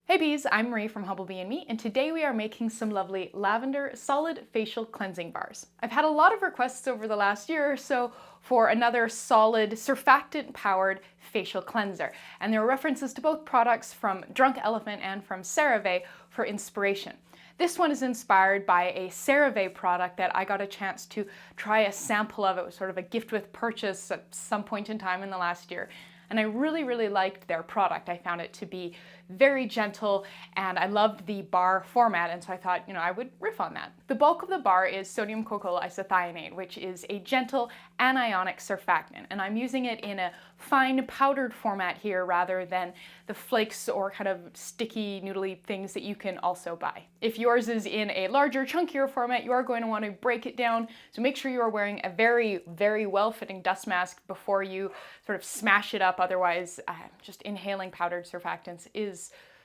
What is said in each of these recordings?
Hey bees, I'm Marie from Humblebee and Me, and today we are making some lovely lavender solid facial cleansing bars. I've had a lot of requests over the last year or so for another solid surfactant powered facial cleanser, and there are references to both products from Drunk Elephant and from CeraVe for inspiration. This one is inspired by a CeraVe product that I got a chance to try a sample of. It was sort of a gift with purchase at some point in time in the last year. And I really liked their product. I found it to be very gentle and I loved the bar format, and so I thought, I would riff on that. The bulk of the bar is sodium Cocoyl isethionate, which is a gentle anionic surfactant, and I'm using it in a fine powdered format here rather than the flakes or kind of sticky noodly things that you can also buy. If yours is in a larger, chunkier format, you are going to want to break it down, so make sure you are wearing a very well-fitting dust mask before you sort of smash it up. Otherwise, just inhaling powdered surfactants is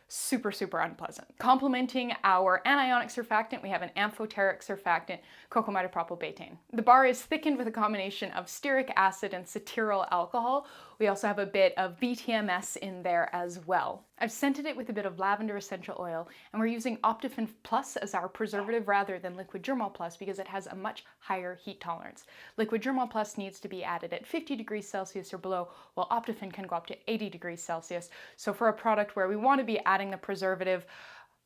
super unpleasant. Complementing our anionic surfactant, we have an amphoteric surfactant, Cocamidopropyl Betaine. The bar is thickened with a combination of stearic acid and cetearyl alcohol. We also have a bit of BTMS in there as well. I've scented it with a bit of lavender essential oil, and we're using Optiphen Plus as our preservative rather than Liquid Germol Plus because it has a much higher heat tolerance. Liquid Germol Plus needs to be added at 50 degrees Celsius or below, while Optiphen can go up to 80 degrees Celsius. So for a product where we want to be adding the preservative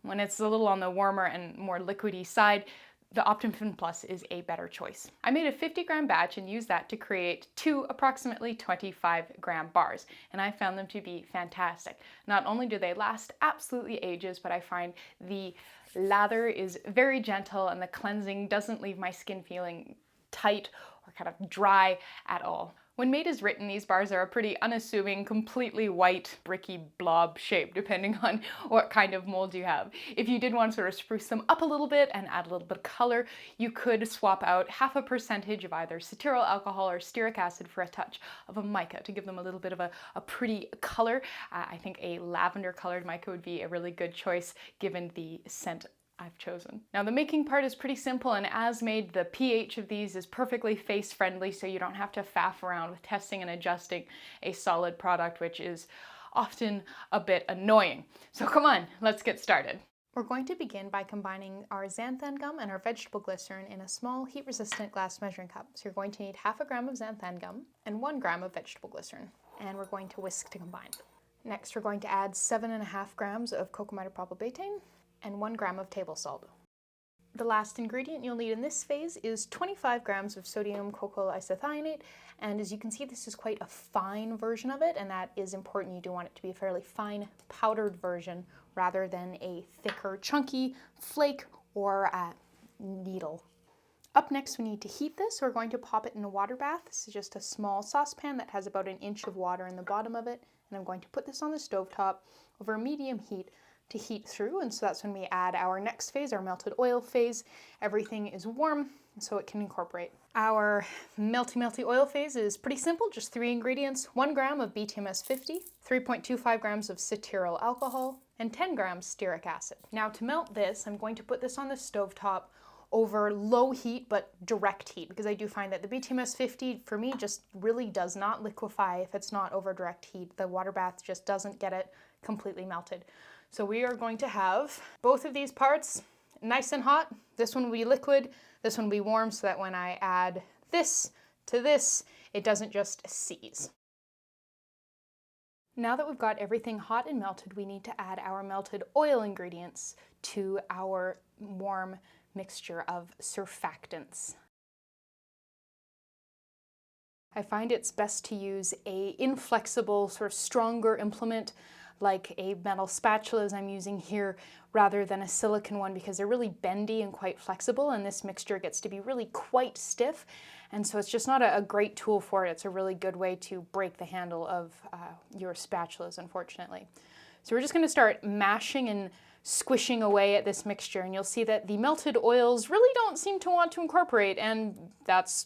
when it's a little on the warmer and more liquidy side, the Optiphen Plus is a better choice. I made a 50-gram batch and used that to create two approximately 25-gram bars, and I found them to be fantastic. Not only do they last absolutely ages, but I find the lather is very gentle and the cleansing doesn't leave my skin feeling tight or kind of dry at all. When made as written, these bars are a pretty unassuming, completely white, bricky blob shape, depending on what kind of mold you have. If you did want to sort of spruce them up a little bit and add a little bit of color, you could swap out 0.5% of either cetearyl alcohol or stearic acid for a touch of a mica to give them a little bit of a pretty color. I think a lavender colored mica would be a really good choice given the scent I've chosen. Now the making part is pretty simple, and as made, the pH of these is perfectly face friendly, so you don't have to faff around with testing and adjusting a solid product, which is often a bit annoying. So come on, let's get started. We're going to begin by combining our xanthan gum and our vegetable glycerin in a small heat-resistant glass measuring cup. So you're going to need 0.5 gram of xanthan gum and 1 gram of vegetable glycerin, and we're going to whisk to combine. Next, we're going to add 7.5 grams of Cocamidopropyl Betaine and 1 gram of table salt. The last ingredient you'll need in this phase is 25 grams of sodium Cocoyl isethionate, and as you can see, this is quite a fine version of it, and that is important. You do want it to be a fairly fine powdered version rather than a thicker chunky flake or needle. Up next, we need to heat this. We're going to pop it in a water bath. This is just a small saucepan that has about 1 inch of water in the bottom of it, and I'm going to put this on the stovetop over medium heat to heat through, and so that's when we add our next phase, our melted oil phase. Everything is warm so it can incorporate. Our melty oil phase is pretty simple, just 3 ingredients: 1 gram of BTMS 50, 3.25 grams of cetearyl alcohol, and 10 grams stearic acid. Now to melt this, I'm going to put this on the stovetop over low heat but direct heat, because I do find that the BTMS 50 for me just really does not liquefy if it's not over direct heat. The water bath just doesn't get it completely melted. So we are going to have both of these parts nice and hot. This one will be liquid, this one will be warm, so that when I add this to this, it doesn't just seize. Now that we've got everything hot and melted, we need to add our melted oil ingredients to our warm mixture of surfactants. I find it's best to use a inflexible, sort of stronger implement like a metal spatula as I'm using here rather than a silicone one, because they're really bendy and quite flexible, and this mixture gets to be really quite stiff, and so it's just not a great tool for it. It's a really good way to break the handle of your spatulas, unfortunately. So we're just going to start mashing and squishing away at this mixture, and you'll see that the melted oils really don't seem to want to incorporate, and that's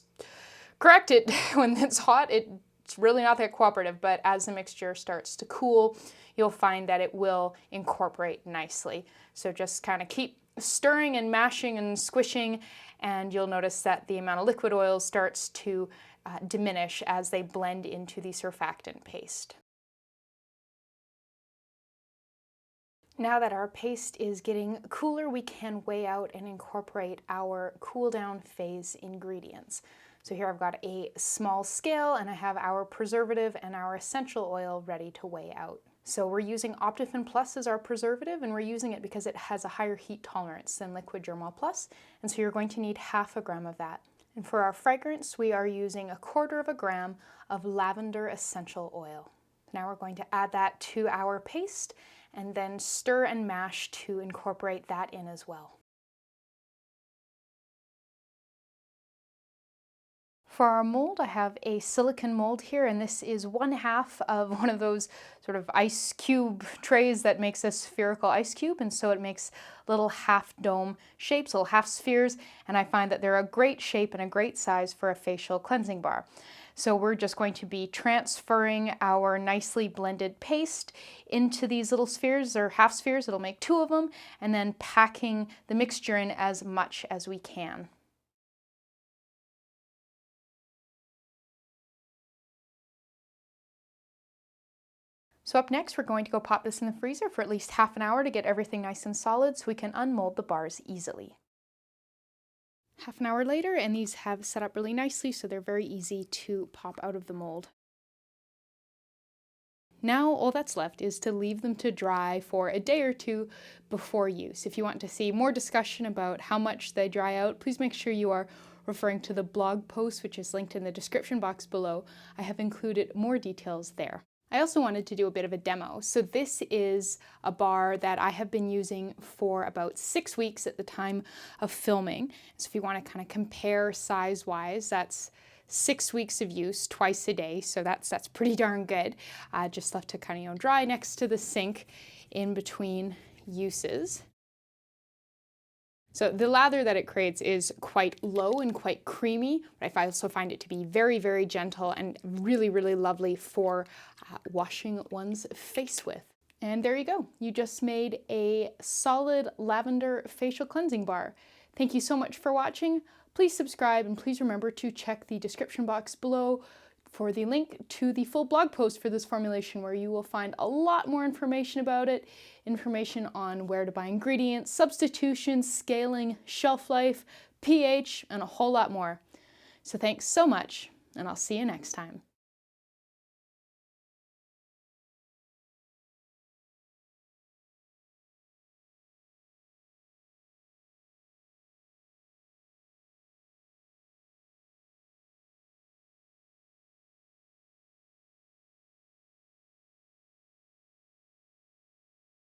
correct. When it's hot, it's really not that cooperative, but as the mixture starts to cool, you'll find that it will incorporate nicely. So just kind of keep stirring and mashing and squishing, and you'll notice that the amount of liquid oil starts to diminish as they blend into the surfactant paste. Now that our paste is getting cooler, we can weigh out and incorporate our cool down phase ingredients. So here I've got a small scale and I have our preservative and our essential oil ready to weigh out. So we're using Optiphen Plus as our preservative, and we're using it because it has a higher heat tolerance than Liquid Germall Plus, and so you're going to need 1/2 gram of that. And for our fragrance, we are using 1/4 gram of lavender essential oil. Now we're going to add that to our paste and then stir and mash to incorporate that in as well. For our mold, I have a silicone mold here, and this is 1/2 of one of those sort of ice cube trays that makes a spherical ice cube, and so it makes little half dome shapes, little half spheres, and I find that they're a great shape and a great size for a facial cleansing bar. So we're just going to be transferring our nicely blended paste into these little spheres or half spheres. It'll make 2 of them, and then packing the mixture in as much as we can. So up next, we're going to go pop this in the freezer for at least 1/2 hour to get everything nice and solid so we can unmold the bars easily. 1/2 hour later, and these have set up really nicely, so they're very easy to pop out of the mold. Now all that's left is to leave them to dry for a day or 2 before use. If you want to see more discussion about how much they dry out, please make sure you are referring to the blog post, which is linked in the description box below. I have included more details there. I also wanted to do a bit of a demo. So this is a bar that I have been using for about 6 weeks at the time of filming. So if you want to kind of compare size-wise, that's 6 weeks of use twice a day. So that's pretty darn good. Just left to kind of dry next to the sink in between uses. So the lather that it creates is quite low and quite creamy, but I also find it to be very, very gentle and really, really lovely for washing one's face with. And there you go. You just made a solid lavender facial cleansing bar. Thank you so much for watching. Please subscribe, and please remember to check the description box below for the link to the full blog post for this formulation, where you will find a lot more information about it, information on where to buy ingredients, substitutions, scaling, shelf life, pH, and a whole lot more. So thanks so much, and I'll see you next time.